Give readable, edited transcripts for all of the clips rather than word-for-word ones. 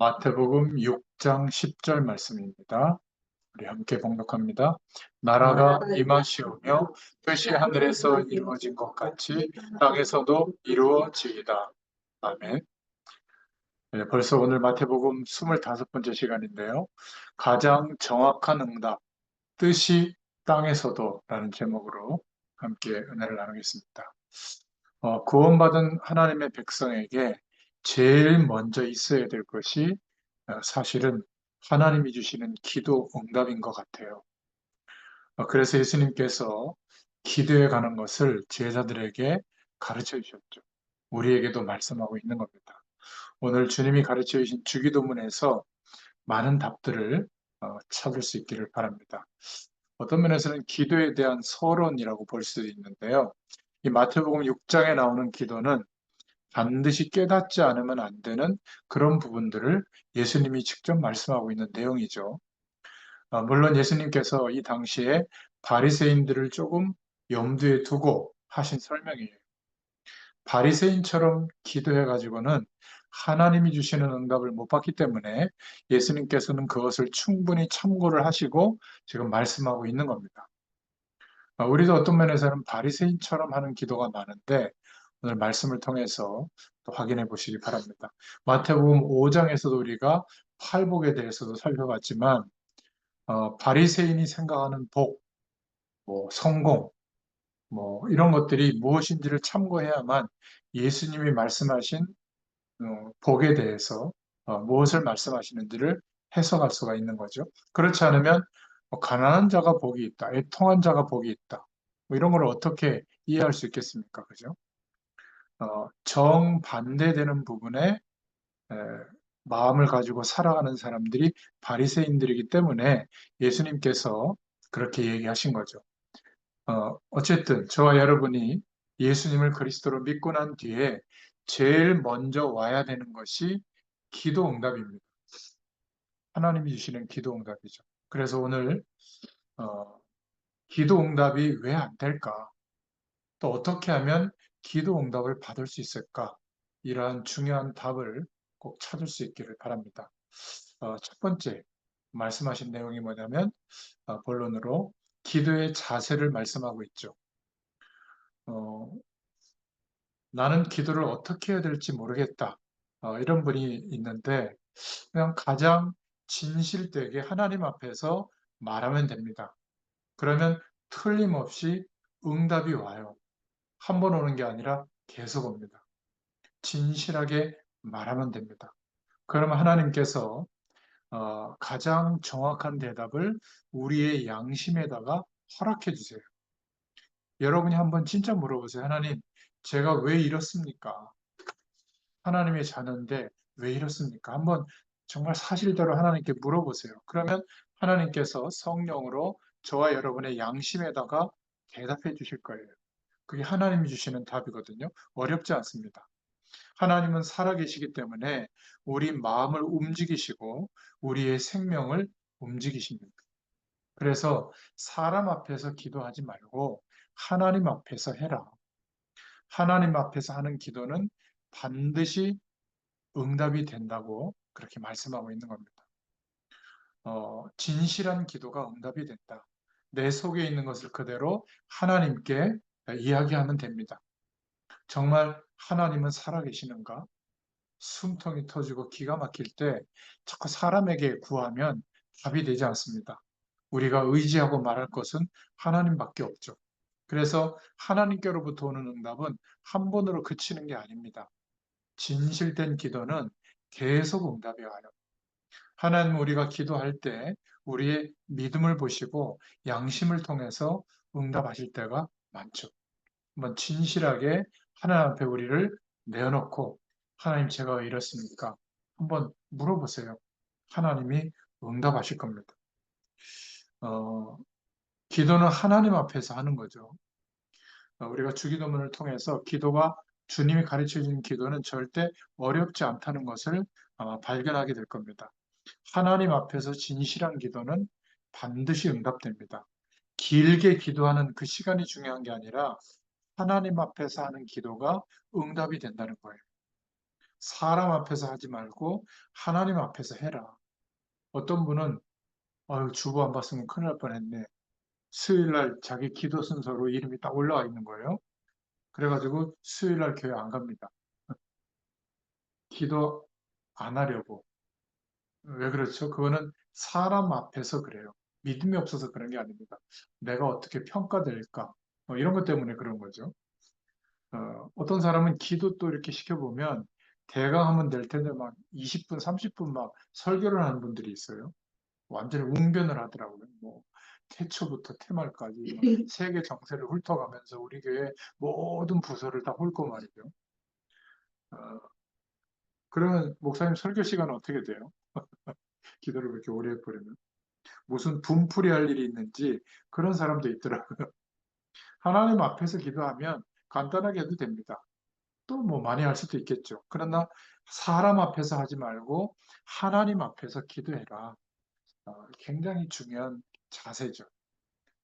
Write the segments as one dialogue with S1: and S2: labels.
S1: 마태복음 6장 10절 말씀입니다. 우리 함께 봉독합니다. 나라가
S2: 나라가
S1: 임하시오며 뜻이 하늘에서 이루어진 것 같이 땅에서도 이루어지이다. 아멘. 네, 벌써 오늘 마태복음 25번째 시간인데요. 가장 정확한 응답, 뜻이 땅에서도 라는 제목으로 함께 은혜를 나누겠습니다. 구원받은 하나님의 백성에게 제일 먼저 있어야 될 것이 사실은 하나님이 주시는 기도 응답인 것 같아요. 그래서 예수님께서 기도에 관한 것을 제자들에게 가르쳐 주셨죠. 우리에게도 말씀하고 있는 겁니다. 오늘 주님이 가르쳐 주신 주기도문에서 많은 답들을 찾을 수 있기를 바랍니다. 어떤 면에서는 기도에 대한 서론이라고 볼 수도 있는데요. 이 마태복음 6장에 나오는 기도는 반드시 깨닫지 않으면 안 되는 그런 부분들을 예수님이 직접 말씀하고 있는 내용이죠. 물론 예수님께서 이 당시에 바리새인들을 조금 염두에 두고 하신 설명이에요. 바리새인처럼 기도해가지고는 하나님이 주시는 응답을 못 받기 때문에 예수님께서는 그것을 충분히 참고를 하시고 지금 말씀하고 있는 겁니다. 우리도 어떤 면에서는 바리새인처럼 하는 기도가 많은데 오늘 말씀을 통해서 또 확인해 보시기 바랍니다. 마태복음 5장에서도 우리가 팔복에 대해서도 살펴봤지만 바리새인이 생각하는 복, 성공, 이런 것들이 무엇인지를 참고해야만 예수님이 말씀하신 복에 대해서 무엇을 말씀하시는지를 해석할 수가 있는 거죠. 그렇지 않으면 가난한 자가 복이 있다, 애통한 자가 복이 있다, 이런 걸 어떻게 이해할 수 있겠습니까? 그죠? 정반대되는 부분에 에, 마음을 가지고 살아가는 사람들이 바리새인들이기 때문에 예수님께서 그렇게 얘기하신 거죠. 어쨌든 저와 여러분이 예수님을 그리스도로 믿고 난 뒤에 제일 먼저 와야 되는 것이 기도 응답입니다. 하나님이 주시는 기도 응답이죠. 그래서 오늘 어, 기도 응답이 왜 안 될까? 또 어떻게 하면 기도 응답을 받을 수 있을까? 이러한 중요한 답을 꼭 찾을 수 있기를 바랍니다. 첫 번째 말씀하신 내용이 뭐냐면 본론으로 기도의 자세를 말씀하고 있죠. 어, 나는 기도를 어떻게 해야 될지 모르겠다. 이런 분이 있는데 그냥 가장 진실되게 하나님 앞에서 말하면 됩니다. 그러면 틀림없이 응답이 와요. 한 번 오는 게 아니라 계속 옵니다. 진실하게 말하면 됩니다. 그러면 하나님께서 가장 정확한 대답을 우리의 양심에다가 허락해 주세요. 여러분이 한번 진짜 물어보세요. 하나님, 제가 왜 이렇습니까? 하나님의 자녀인데 왜 이렇습니까? 한번 정말 사실대로 하나님께 물어보세요. 그러면 하나님께서 성령으로 저와 여러분의 양심에다가 대답해 주실 거예요. 그게 하나님이 주시는 답이거든요. 어렵지 않습니다. 하나님은 살아계시기 때문에 우리 마음을 움직이시고 우리의 생명을 움직이십니다. 그래서 사람 앞에서 기도하지 말고 하나님 앞에서 해라. 하나님 앞에서 하는 기도는 반드시 응답이 된다고 그렇게 말씀하고 있는 겁니다. 진실한 기도가 응답이 된다. 내 속에 있는 것을 그대로 하나님께 이야기하면 됩니다. 정말 하나님은 살아계시는가? 숨통이 터지고 기가 막힐 때 자꾸 사람에게 구하면 답이 되지 않습니다. 우리가 의지하고 말할 것은 하나님밖에 없죠. 그래서 하나님께로부터 오는 응답은 한 번으로 그치는 게 아닙니다. 진실된 기도는 계속 응답이 와요. 하나님 우리가 기도할 때 우리의 믿음을 보시고 양심을 통해서 응답하실 때가 많죠. 한번 진실하게 하나님 앞에 우리를 내어놓고 하나님 제가 왜 이렇습니까? 한번 물어보세요. 하나님이 응답하실 겁니다. 어, 기도는 하나님 앞에서 하는 거죠. 우리가 주기도문을 통해서 기도가 주님이 가르쳐 주는 기도는 절대 어렵지 않다는 것을 아마 발견하게 될 겁니다. 하나님 앞에서 진실한 기도는 반드시 응답됩니다. 길게 기도하는 그 시간이 중요한 게 아니라 하나님 앞에서 하는 기도가 응답이 된다는 거예요. 사람 앞에서 하지 말고 하나님 앞에서 해라. 어떤 분은 아유, 주보 안 봤으면 큰일 날 뻔했네. 수요일 날 자기 기도 순서로 이름이 딱 올라와 있는 거예요. 그래가지고 수요일 날 교회 안 갑니다. 기도 안 하려고. 왜 그렇죠? 그거는 사람 앞에서 그래요. 믿음이 없어서 그런 게 아닙니다. 내가 어떻게 평가될까? 이런 것 때문에 그런 거죠. 어떤 사람은 기도 또 이렇게 시켜보면 대강 하면 될 텐데 막 20분, 30분 막 설교를 하는 분들이 있어요. 완전히 웅변을 하더라고요. 뭐 태초부터 태말까지 막 세계 정세를 훑어가면서 우리 교회 모든 부서를 다 훑고 말이죠. 어, 그러면 목사님 설교 시간은 어떻게 돼요? 기도를 그렇게 오래 해버리면 무슨 분풀이 할 일이 있는지 그런 사람도 있더라고요. 하나님 앞에서 기도하면 간단하게 해도 됩니다. 또 뭐 많이 할 수도 있겠죠. 그러나 사람 앞에서 하지 말고 하나님 앞에서 기도해라. 굉장히 중요한 자세죠.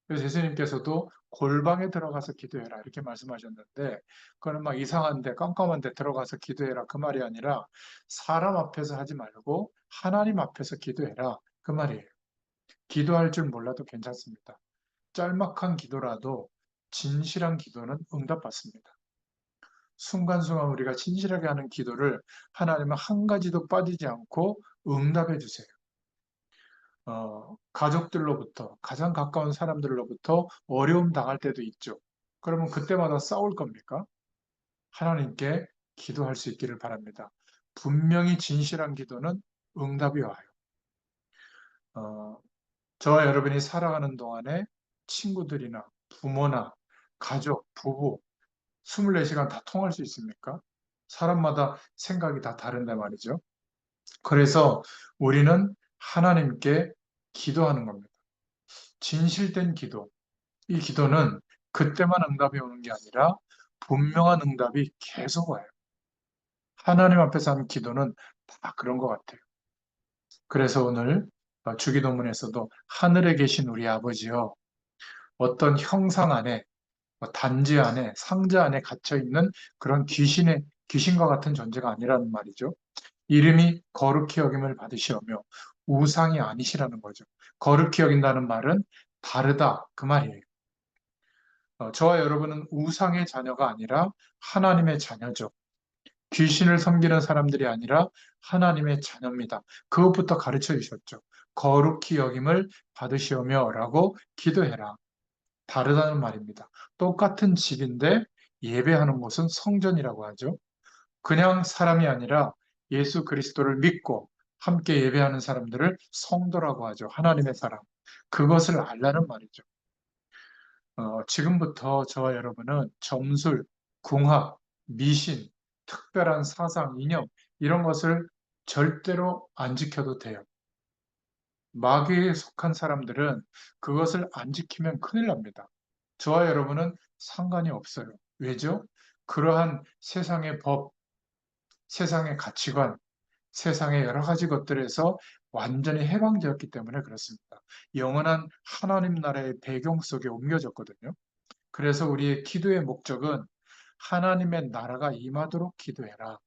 S1: 그래서 예수님께서도 골방에 들어가서 기도해라 이렇게 말씀하셨는데 그거는 막 이상한데 깜깜한데 들어가서 기도해라 그 말이 아니라 사람 앞에서 하지 말고 하나님 앞에서 기도해라 그 말이에요. 기도할 줄 몰라도 괜찮습니다. 짤막한 기도라도 진실한 기도는 응답받습니다. 순간순간 우리가 진실하게 하는 기도를 하나님은 한 가지도 빠지지 않고 응답해 주세요. 가족들로부터, 가장 가까운 사람들로부터 어려움 당할 때도 있죠. 그러면 그때마다 싸울 겁니까? 하나님께 기도할 수 있기를 바랍니다. 분명히 진실한 기도는 응답이 와요. 어, 저와 여러분이 살아가는 동안에 친구들이나 부모나 가족, 부부, 24시간 다 통할 수 있습니까? 사람마다 생각이 다 다른데 말이죠. 그래서 우리는 하나님께 기도하는 겁니다. 진실된 기도. 이 기도는 그때만 응답이 오는 게 아니라 분명한 응답이 계속 와요. 하나님 앞에서 하는 기도는 다 그런 것 같아요. 그래서 오늘 주기도문에서도 하늘에 계신 우리 아버지여 어떤 형상 안에 단지 안에 상자 안에 갇혀 있는 그런 귀신과 같은 존재가 아니라는 말이죠. 이름이 거룩히 여김을 받으시오며 우상이 아니시라는 거죠. 거룩히 여긴다는 말은 다르다 그 말이에요. 저와 여러분은 우상의 자녀가 아니라 하나님의 자녀죠. 귀신을 섬기는 사람들이 아니라 하나님의 자녀입니다. 그것부터 가르쳐 주셨죠. 거룩히 여김을 받으시오며 라고 기도해라. 다르다는 말입니다. 똑같은 집인데 예배하는 곳은 성전이라고 하죠. 그냥 사람이 아니라 예수 그리스도를 믿고 함께 예배하는 사람들을 성도라고 하죠. 하나님의 사람. 그것을 알라는 말이죠. 지금부터 저와 여러분은 점술, 궁합, 미신, 특별한 사상, 이념 이런 것을 절대로 안 지켜도 돼요. 마귀에 속한 사람들은 그것을 안 지키면 큰일 납니다. 저와 여러분은 상관이 없어요. 왜죠? 그러한 세상의 법, 세상의 가치관, 세상의 여러 가지 것들에서 완전히 해방되었기 때문에 그렇습니다. 영원한 하나님 나라의 배경 속에 옮겨졌거든요. 그래서 우리의 기도의 목적은 하나님의 나라가 임하도록 기도해라.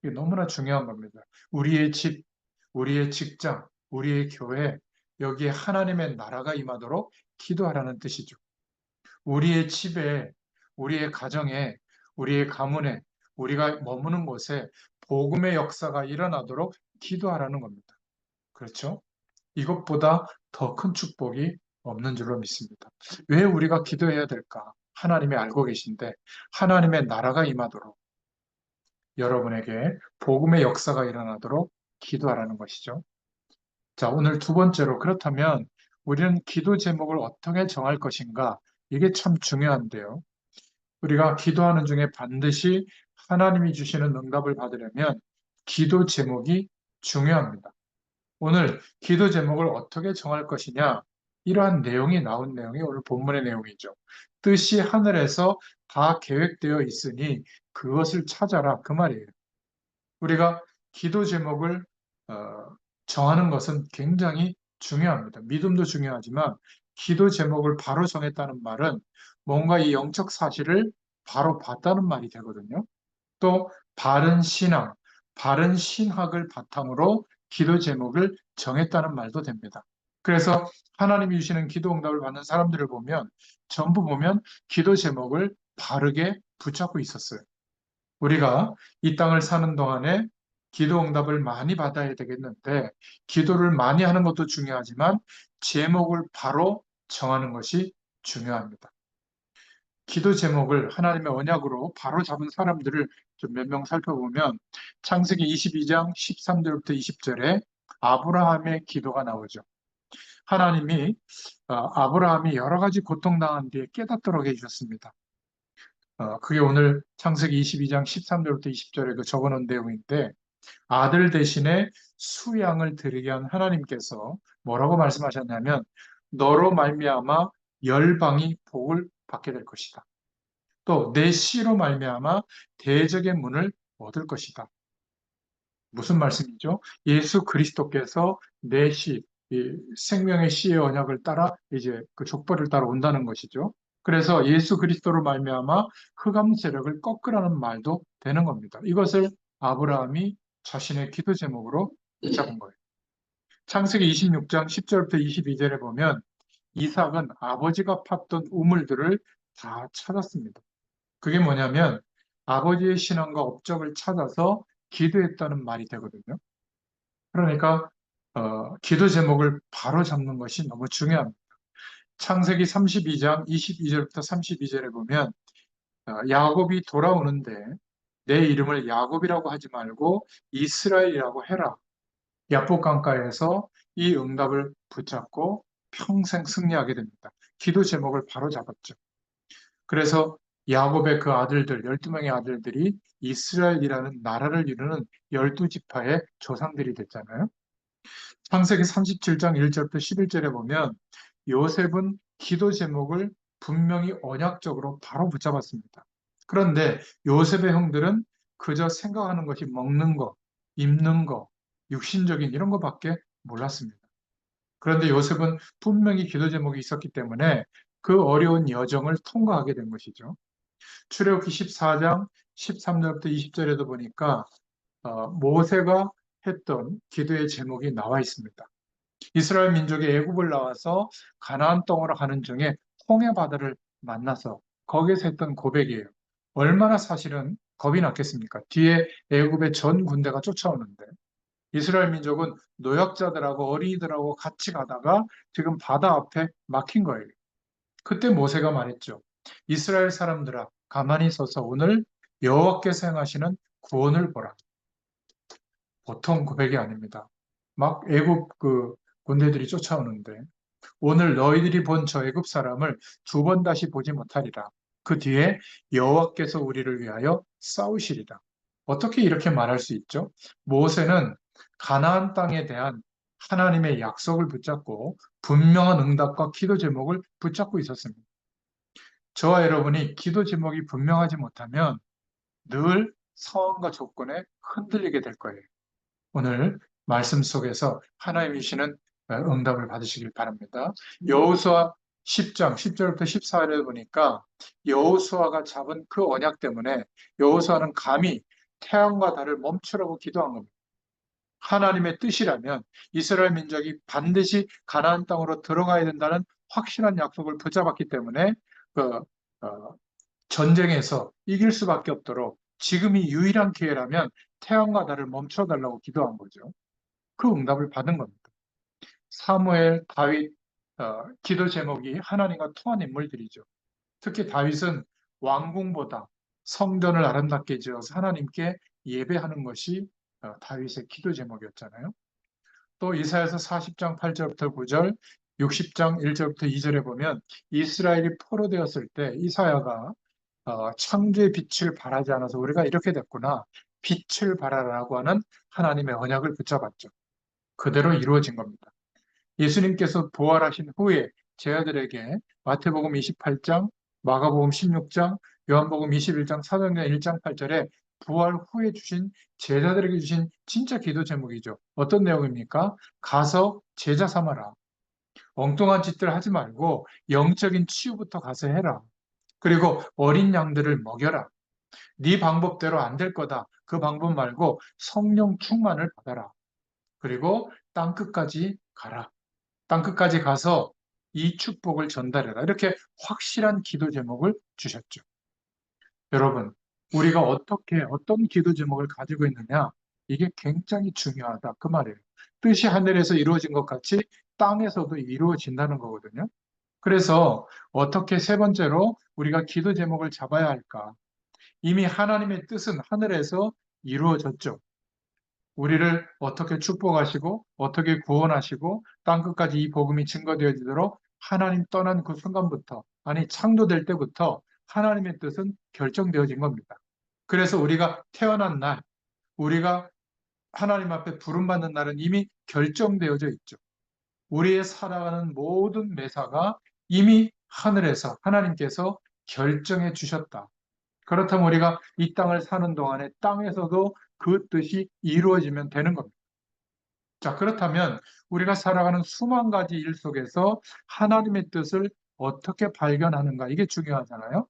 S1: 이게 너무나 중요한 겁니다. 우리의 집, 우리의 직장, 우리의 교회, 여기에 하나님의 나라가 임하도록 기도하라는 뜻이죠. 우리의 집에, 우리의 가정에, 우리의 가문에, 우리가 머무는 곳에 복음의 역사가 일어나도록 기도하라는 겁니다. 그렇죠? 이것보다 더 큰 축복이 없는 줄로 믿습니다. 왜 우리가 기도해야 될까? 하나님이 알고 계신데 하나님의 나라가 임하도록 여러분에게 복음의 역사가 일어나도록 기도하라는 것이죠. 자, 오늘 두 번째로 그렇다면 우리는 기도 제목을 어떻게 정할 것인가? 이게 참 중요한데요. 우리가 기도하는 중에 반드시 하나님이 주시는 응답을 받으려면 기도 제목이 중요합니다. 오늘 기도 제목을 어떻게 정할 것이냐? 이러한 내용이 나온 내용이 오늘 본문의 내용이죠. 뜻이 하늘에서 다 계획되어 있으니 그것을 찾아라. 그 말이에요. 우리가 기도 제목을 정하는 것은 굉장히 중요합니다. 믿음도 중요하지만 기도 제목을 바로 정했다는 말은 뭔가 이 영적 사실을 바로 봤다는 말이 되거든요. 또 바른 신앙, 바른 신학을 바탕으로 기도 제목을 정했다는 말도 됩니다. 그래서 하나님이 주시는 기도 응답을 받는 사람들을 보면 전부 보면 기도 제목을 바르게 붙잡고 있었어요. 우리가 이 땅을 사는 동안에 기도 응답을 많이 받아야 되겠는데 기도를 많이 하는 것도 중요하지만 제목을 바로 정하는 것이 중요합니다. 기도 제목을 하나님의 언약으로 바로 잡은 사람들을 좀 몇 명 살펴보면 창세기 22장 13절부터 20절에 아브라함의 기도가 나오죠. 하나님이 아브라함이 여러 가지 고통당한 뒤에 깨닫도록 해주셨습니다. 그게 오늘 창세기 22장 13절부터 20절에 그 적어놓은 내용인데 아들 대신에 수양을 드리게 한 하나님께서 뭐라고 말씀하셨냐면 너로 말미암아 열방이 복을 받게 될 것이다. 또 내 씨로 말미암아 대적의 문을 얻을 것이다. 무슨 말씀이죠? 예수 그리스도께서 내 씨, 이 생명의 씨의 언약을 따라 이제 그 족보를 따라 온다는 것이죠. 그래서 예수 그리스도로 말미암아 흑암 세력을 꺾으라는 말도 되는 겁니다. 이것을 아브라함이 자신의 기도 제목으로 잡은 거예요. 창세기 26장 10절부터 22절에 보면 이삭은 아버지가 팠던 우물들을 다 찾았습니다. 그게 뭐냐면 아버지의 신앙과 업적을 찾아서 기도했다는 말이 되거든요. 그러니까 기도 제목을 바로 잡는 것이 너무 중요합니다. 창세기 32장 22절부터 32절에 보면 야곱이 돌아오는데 내 이름을 야곱이라고 하지 말고 이스라엘이라고 해라. 야복 강가에서 이 응답을 붙잡고 평생 승리하게 됩니다. 기도 제목을 바로 잡았죠. 그래서 야곱의 그 아들들, 12명의 아들들이 이스라엘이라는 나라를 이루는 12지파의 조상들이 됐잖아요. 창세기 37장 1절부터 11절에 보면 요셉은 기도 제목을 분명히 언약적으로 바로 붙잡았습니다. 그런데 요셉의 형들은 그저 생각하는 것이 먹는 거, 입는 거, 육신적인 이런 것밖에 몰랐습니다. 그런데 요셉은 분명히 기도 제목이 있었기 때문에 그 어려운 여정을 통과하게 된 것이죠. 출애굽기 14장 13절부터 20절에도 보니까 모세가 했던 기도의 제목이 나와 있습니다. 이스라엘 민족이 애굽을 나와서 가나안 땅으로 가는 중에 홍해 바다를 만나서 거기서 했던 고백이에요. 얼마나 사실은 겁이 났겠습니까? 뒤에 애굽의 전 군대가 쫓아오는데 이스라엘 민족은 노약자들하고 어린이들하고 같이 가다가 지금 바다 앞에 막힌 거예요. 그때 모세가 말했죠. 이스라엘 사람들아 가만히 서서 오늘 여호와께서 행하시는 구원을 보라. 보통 고백이 아닙니다. 막 애굽 그 군대들이 쫓아오는데 오늘 너희들이 본 저 애굽 사람을 두 번 다시 보지 못하리라. 그 뒤에 여호와께서 우리를 위하여 싸우시리라. 어떻게 이렇게 말할 수 있죠? 모세는 가나안 땅에 대한 하나님의 약속을 붙잡고 분명한 응답과 기도 제목을 붙잡고 있었습니다. 저와 여러분이 기도 제목이 분명하지 못하면 늘 상황과 조건에 흔들리게 될 거예요. 오늘 말씀 속에서 하나님이 주시는 응답을 받으시길 바랍니다. 여호수아 10장 10절부터 14절에 보니까 여호수아가 잡은 그 언약 때문에 여호수아는 감히 태양과 달을 멈추라고 기도한 겁니다. 하나님의 뜻이라면 이스라엘 민족이 반드시 가나안 땅으로 들어가야 된다는 확실한 약속을 붙잡았기 때문에 그 어, 전쟁에서 이길 수밖에 없도록 지금이 유일한 기회라면 태양과 달을 멈춰달라고 기도한 거죠. 그 응답을 받은 겁니다. 사무엘, 다윗, 기도 제목이 하나님과 통한 인물들이죠. 특히 다윗은 왕궁보다 성전을 아름답게 지어서 하나님께 예배하는 것이 다윗의 기도 제목이었잖아요. 또 이사야서 40장 8절부터 9절, 60장 1절부터 2절에 보면 이스라엘이 포로되었을 때 이사야가 창조의 빛을 발하지 않아서 우리가 이렇게 됐구나. 빛을 발하라고 하는 하나님의 언약을 붙잡았죠. 그대로 이루어진 겁니다. 예수님께서 부활하신 후에 제자들에게 마태복음 28장, 마가복음 16장, 요한복음 21장, 사도행전 1장 8절에 부활 후에 주신 제자들에게 주신 진짜 기도 제목이죠. 어떤 내용입니까? 가서 제자 삼아라. 엉뚱한 짓들 하지 말고 영적인 치유부터 가서 해라. 그리고 어린 양들을 먹여라. 네 방법대로 안 될 거다. 그 방법 말고 성령 충만을 받아라. 그리고 땅 끝까지 가라. 땅 끝까지 가서 이 축복을 전달해라. 이렇게 확실한 기도 제목을 주셨죠. 여러분, 우리가 어떤 기도 제목을 가지고 있느냐, 이게 굉장히 중요하다. 그 말이에요. 뜻이 하늘에서 이루어진 것 같이 땅에서도 이루어진다는 거거든요. 그래서 어떻게 세 번째로 우리가 기도 제목을 잡아야 할까? 이미 하나님의 뜻은 하늘에서 이루어졌죠. 우리를 어떻게 축복하시고 어떻게 구원하시고 땅끝까지 이 복음이 증거되어지도록 하나님 떠난 그 순간부터, 아니 창조될 때부터 하나님의 뜻은 결정되어진 겁니다. 그래서 우리가 태어난 날, 우리가 하나님 앞에 부름받는 날은 이미 결정되어져 있죠. 우리의 살아가는 모든 매사가 이미 하늘에서 하나님께서 결정해 주셨다. 그렇다면 우리가 이 땅을 사는 동안에 땅에서도 그 뜻이 이루어지면 되는 겁니다. 자, 그렇다면 우리가 살아가는 수만 가지 일 속에서 하나님의 뜻을 어떻게 발견하는가? 이게 중요하잖아요.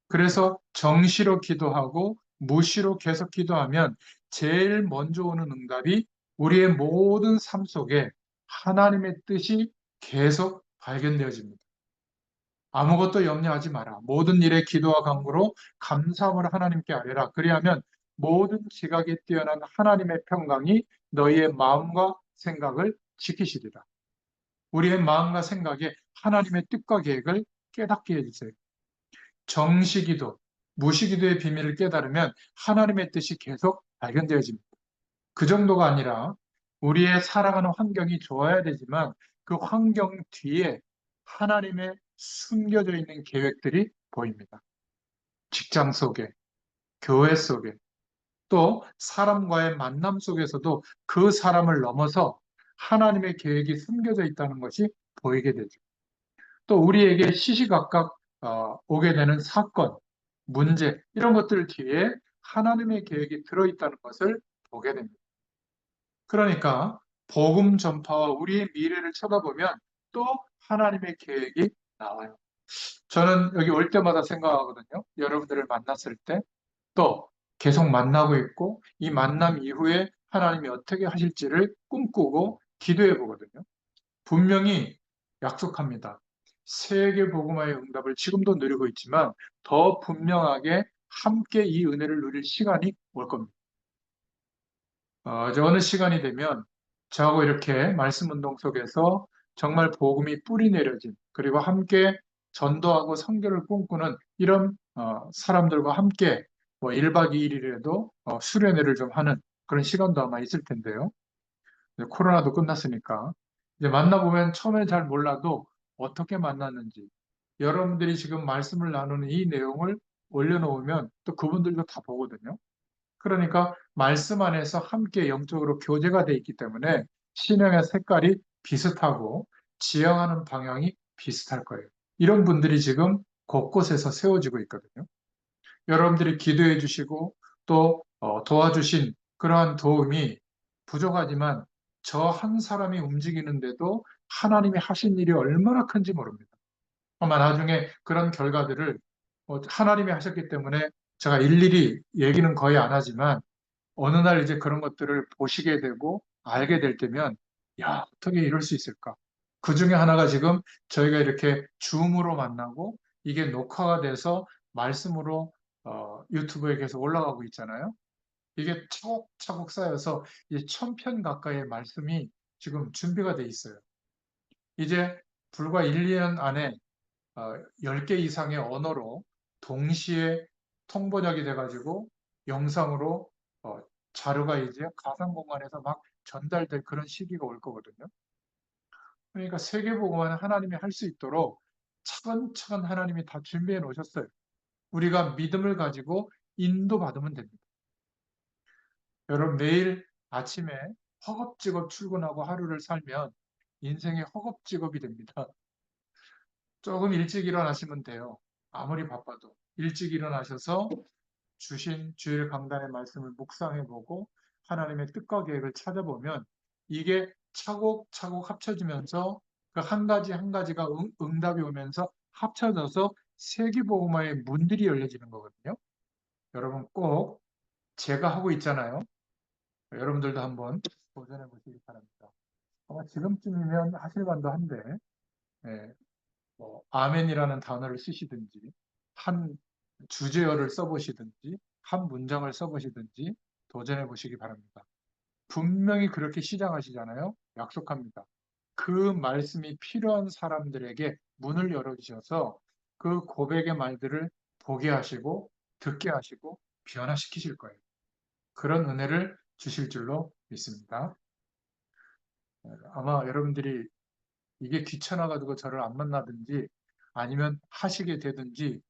S1: 그래서 정시로 기도하고 무시로 계속 기도하면 제일 먼저 오는 응답이 우리의 모든 삶 속에 하나님의 뜻이 계속 발견되어집니다. 아무것도 염려하지 마라. 모든 일에 기도와 간구로 감사함을 하나님께 아뢰라. 그리하면 모든 지각에 뛰어난 하나님의 평강이 너희의 마음과 생각을 지키시리라. 우리의 마음과 생각에 하나님의 뜻과 계획을 깨닫게 해주세요. 정시기도, 무시기도의 비밀을 깨달으면 하나님의 뜻이 계속 발견되어집니다. 그 정도가 아니라 우리의 살아가는 환경이 좋아야 되지만 그 환경 뒤에 하나님의 숨겨져 있는 계획들이 보입니다. 직장 속에, 교회 속에, 또 사람과의 만남 속에서도 그 사람을 넘어서 하나님의 계획이 숨겨져 있다는 것이 보이게 되죠. 또 우리에게 시시각각 오게 되는 사건, 문제, 이런 것들 뒤에 하나님의 계획이 들어있다는 것을 보게 됩니다. 그러니까 복음 전파와 우리의 미래를 쳐다보면 또 하나님의 계획이 나와요. 저는 여기 올 때마다 생각하거든요. 여러분들을 만났을 때 또 계속 만나고 있고 이 만남 이후에 하나님이 어떻게 하실지를 꿈꾸고 기도해 보거든요. 분명히 약속합니다. 세계 복음화의 응답을 지금도 누리고 있지만 더 분명하게 함께 이 은혜를 누릴 시간이 올 겁니다. 이제 어느 시간이 되면 저하고 이렇게 말씀 운동 속에서 정말 복음이 뿌리 내려진 그리고 함께 전도하고 선교를 꿈꾸는 이런 사람들과 함께 뭐 1박 2일이라도 수련회를 좀 하는 그런 시간도 아마 있을 텐데요. 이제 코로나도 끝났으니까 이제 만나보면 처음에 잘 몰라도 어떻게 만났는지 여러분들이 지금 말씀을 나누는 이 내용을 올려놓으면 또 그분들도 다 보거든요. 그러니까 말씀 안에서 함께 영적으로 교제가 돼 있기 때문에 신앙의 색깔이 비슷하고 지향하는 방향이 비슷할 거예요. 이런 분들이 지금 곳곳에서 세워지고 있거든요. 여러분들이 기도해 주시고 또 도와주신 그러한 도움이 부족하지만 저 한 사람이 움직이는데도 하나님이 하신 일이 얼마나 큰지 모릅니다. 아마 나중에 그런 결과들을 하나님이 하셨기 때문에 제가 일일이 얘기는 거의 안 하지만 어느 날 이제 그런 것들을 보시게 되고 알게 될 때면, 야, 어떻게 이럴 수 있을까? 그 중에 하나가 지금 저희가 이렇게 줌으로 만나고 이게 녹화가 돼서 말씀으로 유튜브에 계속 올라가고 있잖아요. 이게 차곡차곡 쌓여서 이제 1000편 가까이의 말씀이 지금 준비가 돼 있어요. 이제 불과 1, 2년 안에 10개 이상의 언어로 동시에 통번역이 돼가지고 영상으로 어, 자료가 이제 가상 공간에서 막 전달될 그런 시기가 올 거거든요. 그러니까 세계복음화는 하나님이 할 수 있도록 차근차근 하나님이 다 준비해 놓으셨어요. 우리가 믿음을 가지고 인도받으면 됩니다. 여러분 매일 아침에 허겁지겁 출근하고 하루를 살면 인생의 허겁지겁이 됩니다. 조금 일찍 일어나시면 돼요. 아무리 바빠도. 일찍 일어나셔서 주신 주일 강단의 말씀을 묵상해보고 하나님의 뜻과 계획을 찾아보면 이게 차곡차곡 합쳐지면서 그 한 가지 한 가지가 응답이 오면서 합쳐져서 세계복음화의 문들이 열려지는 거거든요. 여러분 꼭 제가 하고 있잖아요. 여러분들도 한번 도전해 보시기 바랍니다. 아마 지금쯤이면 하실 만도 한데, 예, 아멘이라는 단어를 쓰시든지, 한 주제어를 써보시든지, 한 문장을 써보시든지 도전해 보시기 바랍니다. 분명히 그렇게 시작하시잖아요. 약속합니다. 그 말씀이 필요한 사람들에게 문을 열어주셔서 그 고백의 말들을 보게 하시고, 듣게 하시고, 변화시키실 거예요. 그런 은혜를 주실 줄로 믿습니다. 아마 여러분들이 이게 귀찮아가지고 저를 안 만나든지 아니면 하시게 되든지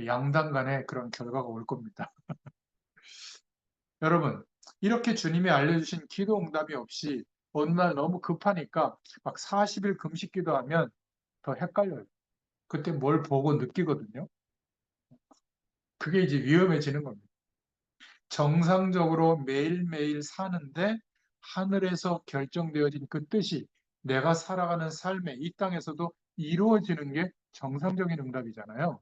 S1: 양당 간에 그런 결과가 올 겁니다. 여러분, 이렇게 주님이 알려주신 기도 응답이 없이 어느 날 너무 급하니까 막 40일 금식 기도하면 더 헷갈려요. 그때 뭘 보고 느끼거든요. 그게 이제 위험해지는 겁니다. 정상적으로 매일매일 사는데 하늘에서 결정되어진 그 뜻이 내가 살아가는 삶에 이 땅에서도 이루어지는 게 정상적인 응답이잖아요.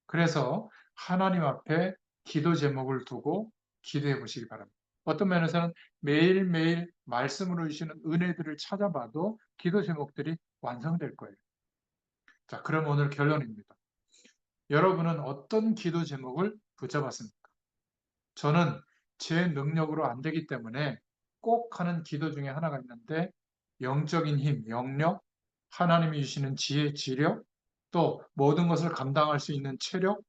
S1: 그래서 하나님 앞에 기도 제목을 두고 기도해 보시기 바랍니다. 어떤 면에서는 매일매일 말씀으로 주시는 은혜들을 찾아봐도 기도 제목들이 완성될 거예요. 자, 그럼 오늘 결론입니다. 여러분은 어떤 기도 제목을 붙잡았습니까? 저는 제 능력으로 안 되기 때문에 꼭 하는 기도 중에 하나가 있는데 영적인 힘, 영력, 하나님이 주시는 지혜, 지력, 또 모든 것을 감당할 수 있는 체력,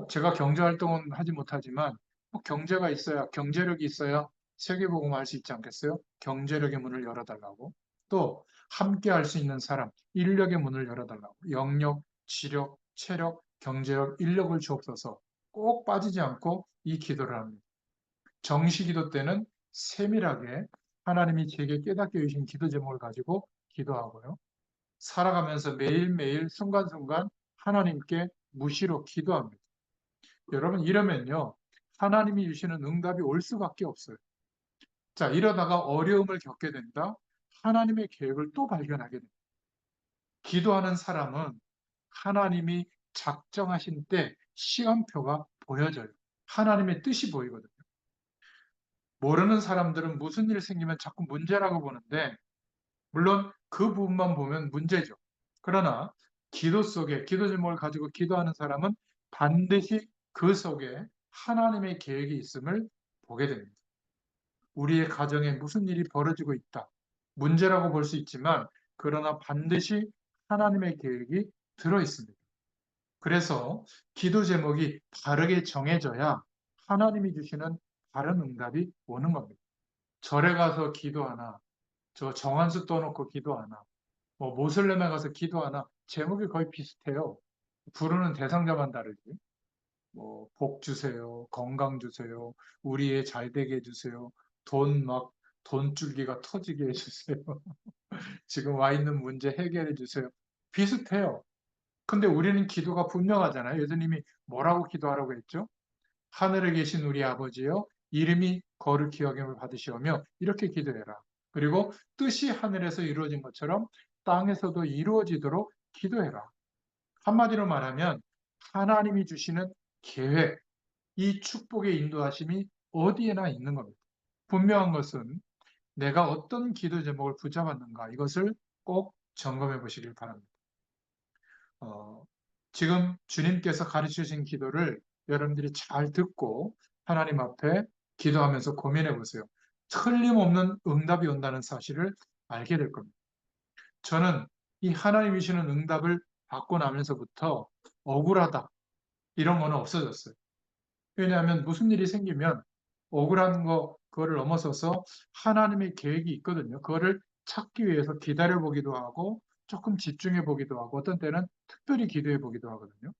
S1: 제가 경제 활동은 하지 못하지만 경제가 있어야, 경제력이 있어야 세계복음 할 수 있지 않겠어요? 경제력의 문을 열어달라고. 또 함께 할 수 있는 사람, 인력의 문을 열어달라고. 영력, 지력, 체력, 경제력, 인력을 주옵소서. 꼭 빠지지 않고 이 기도를 합니다. 정시기도 때는 세밀하게 하나님이 제게 깨닫게 해주신 기도 제목을 가지고 기도하고요. 살아가면서 매일매일 순간순간 하나님께 무시로 기도합니다. 여러분, 이러면요, 하나님이 주시는 응답이 올 수밖에 없어요. 자, 이러다가 어려움을 겪게 된다? 하나님의 계획을 또 발견하게 됩니다. 기도하는 사람은 하나님이 작정하신 때 시간표가 보여져요. 하나님의 뜻이 보이거든요. 모르는 사람들은 무슨 일 생기면 자꾸 문제라고 보는데, 물론 그 부분만 보면 문제죠. 그러나 기도 속에, 기도 제목을 가지고 기도하는 사람은 반드시 그 속에 하나님의 계획이 있음을 보게 됩니다. 우리의 가정에 무슨 일이 벌어지고 있다. 문제라고 볼 수 있지만, 그러나 반드시 하나님의 계획이 들어 있습니다. 그래서 기도 제목이 바르게 정해져야 하나님이 주시는 바른 응답이 오는 겁니다. 절에 가서 기도하나, 저 정한수 떠놓고 기도하나, 모슬렘에 가서 기도하나, 제목이 거의 비슷해요. 부르는 대상자만 다르지. 복 주세요, 건강 주세요, 우리 애 잘 되게 해주세요, 돈줄기가 터지게 해주세요. 지금 와 있는 문제 해결해 주세요. 비슷해요. 근데 우리는 기도가 분명하잖아요. 예수님이 뭐라고 기도하라고 했죠? 하늘에 계신 우리 아버지여, 이름이 거룩히 여김을 받으시오며, 이렇게 기도해라. 그리고 뜻이 하늘에서 이루어진 것처럼 땅에서도 이루어지도록 기도해라. 한마디로 말하면 하나님이 주시는 계획, 이 축복의 인도하심이 어디에나 있는 겁니다. 분명한 것은 내가 어떤 기도 제목을 붙잡았는가, 이것을 꼭 점검해 보시길 바랍니다. 어, 지금 주님께서 가르쳐 주신 기도를 여러분들이 잘 듣고 하나님 앞에 기도하면서 고민해 보세요. 틀림없는 응답이 온다는 사실을 알게 될 겁니다. 저는 이 하나님이 주시는 응답을 받고 나면서부터 억울하다, 이런 거는 없어졌어요. 왜냐하면 무슨 일이 생기면 억울한 그거를 넘어서서 하나님의 계획이 있거든요. 그거를 찾기 위해서 기다려 보기도 하고 조금 집중해 보기도 하고 어떤 때는 특별히 기도해 보기도 하거든요.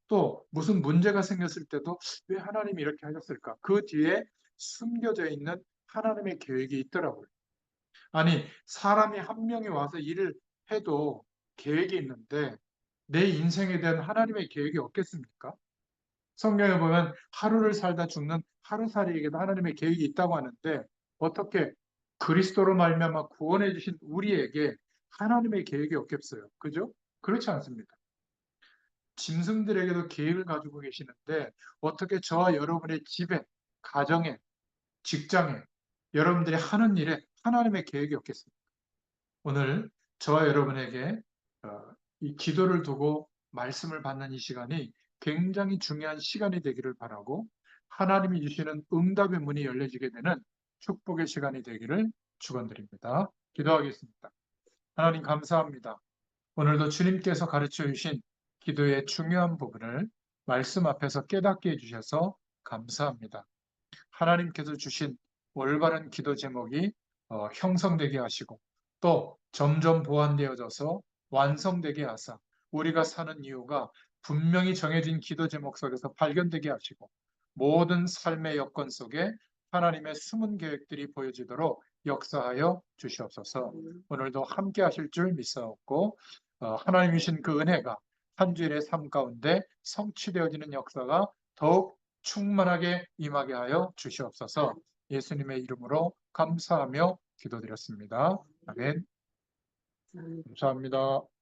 S1: 또 무슨 문제가 생겼을 때도 왜 하나님이 이렇게 하셨을까? 그 뒤에 숨겨져 있는 하나님의 계획이 있더라고요. 아니, 사람이 한 명이 와서 일을 해도 계획이 있는데 내 인생에 대한 하나님의 계획이 없겠습니까? 성경에 보면 하루를 살다 죽는 하루살이에게도 하나님의 계획이 있다고 하는데 어떻게 그리스도로 말미암아 구원해 주신 우리에게 하나님의 계획이 없겠어요? 그죠? 그렇지 않습니다. 짐승들에게도 계획을 가지고 계시는데 어떻게 저와 여러분의 집에, 가정에, 직장에, 여러분들이 하는 일에 하나님의 계획이 없겠습니까? 오늘 저와 여러분에게 이 기도를 두고 말씀을 받는 이 시간이 굉장히 중요한 시간이 되기를 바라고 하나님이 주시는 응답의 문이 열려지게 되는 축복의 시간이 되기를 축원드립니다. 기도하겠습니다. 하나님 감사합니다. 오늘도 주님께서 가르쳐 주신 기도의 중요한 부분을 말씀 앞에서 깨닫게 해주셔서 감사합니다. 하나님께서 주신 올바른 기도 제목이 형성되게 하시고 또 점점 보완되어져서 완성되게 하사 우리가 사는 이유가 분명히 정해진 기도 제목 속에서 발견되게 하시고 모든 삶의 여건 속에 하나님의 숨은 계획들이 보여지도록 역사하여 주시옵소서. 오늘도 함께 하실 줄 믿사옵고 하나님이 주신 그 은혜가 한 주일의 삶 가운데 성취되어지는 역사가 더욱 충만하게 임하게 하여 주시옵소서. 예수님의 이름으로 감사하며 기도드렸습니다. 아멘. 감사합니다.